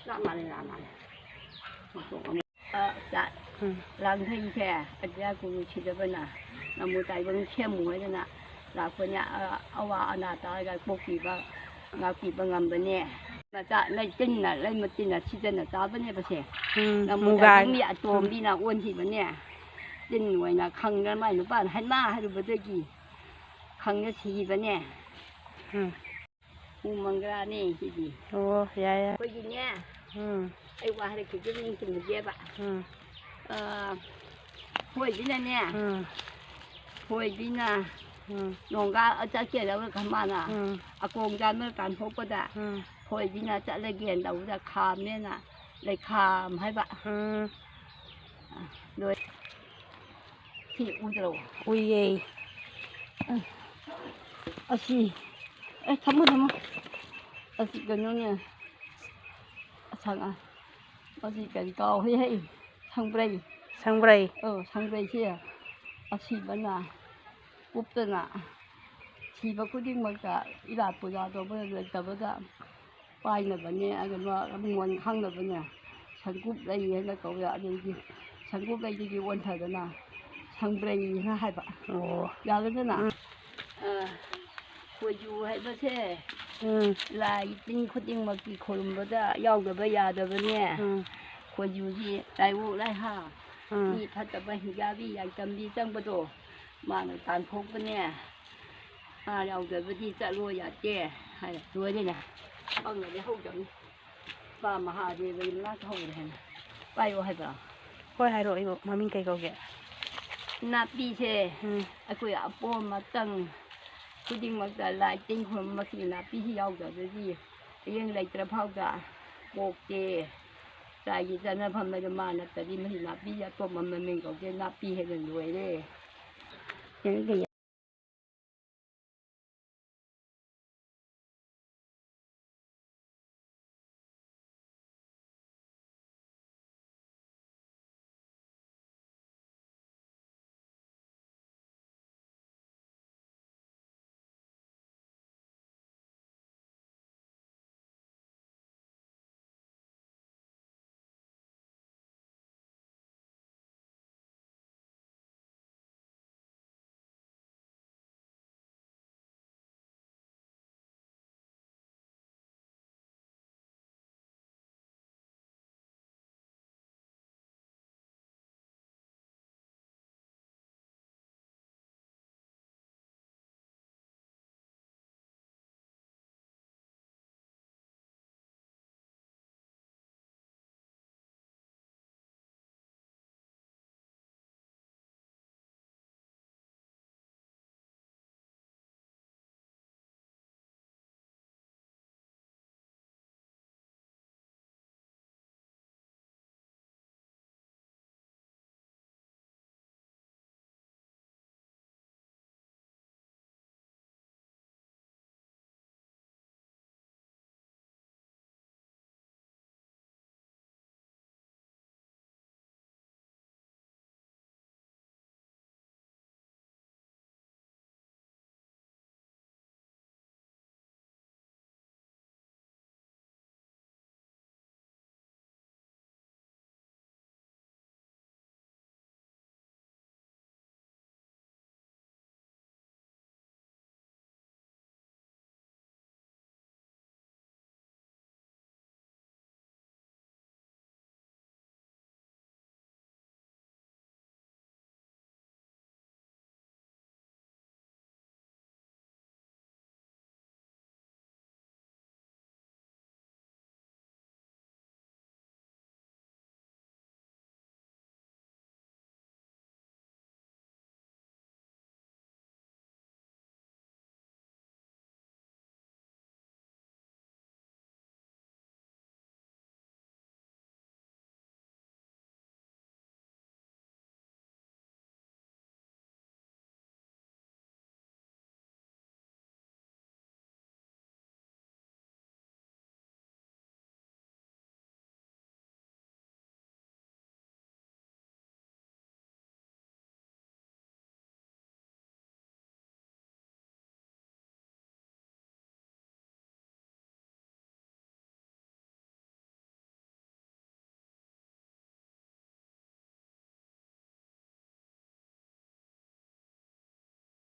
라마네. 자, 랑생새, 어디야 그 시대번나, 나무 달고는 채무해잖아. 라코냐, 아와 아나다가 복귀가, 나기가 감번에. 자, 나 찐나, 나 못찐나, 시대나 따번에 보세. 나무 달고미 아톰비나 원히번에. 찐 뭐냐, 강렬 많이 누반 한마 하루 버더기. 강렬 시기번에. 우먼가네 시기. 오, 야야. 거기냐. ai qua đây thì cái mình tìm được bạn hồi đi nè hồi đi nè nông gia ở chỗ kia đâu có mà nè à công gia mới cần hỗ trợ đã hồi đi nè chỗ này kiện đâu ra khám nè nè lấy khám hay bạn rồi thì ui rồi ui gì gì thấm gì cái nó nè thằng à gì cái cầu hay thằng bầy thằng bầy kia gì bên nào cúp tên à chỉ có cái mà cả ít là bây giờ tôi bây giờ tập bây giờ bài là bên này cái mà nguồn khang là bên này thằng cúp đây hay là cậu vậy gì thằng cúp đây gì quan thời đó nào thằng bầy nó hay bạn giờ cái thế nào quay du hay bao thế là tinh khuyết tinh mà kỳ khôn mà đã yêu cái bây giờ đó bên này quay du gì đại vụ lại haนี่ถ้าจะไปหิยาบีอยากจำดีจังประโดมาในการพกกันเนี่ยเราเกิดวันที่จะรวยอยากแก่ให้รวยนี่นะเอาเงินไปห้องจังป้ามหาเดวินนักห้องเลยนะไปว่าให้เปล่าให้รอยมามิงไก่เขาแก่นับปีเช่ไอ้คุยอาปอมาตั้งคุยจริงมาแต่หลายจริงคนมาสินับปีที่เอาเกิดวันที่ยังไรกระเพราจะโบกเจใจจะนั่นพันไม่ได้มานะแต่ที่มันนับปีจะตัวมันก็จะนับปีให้เป็นรวยเลยยังไง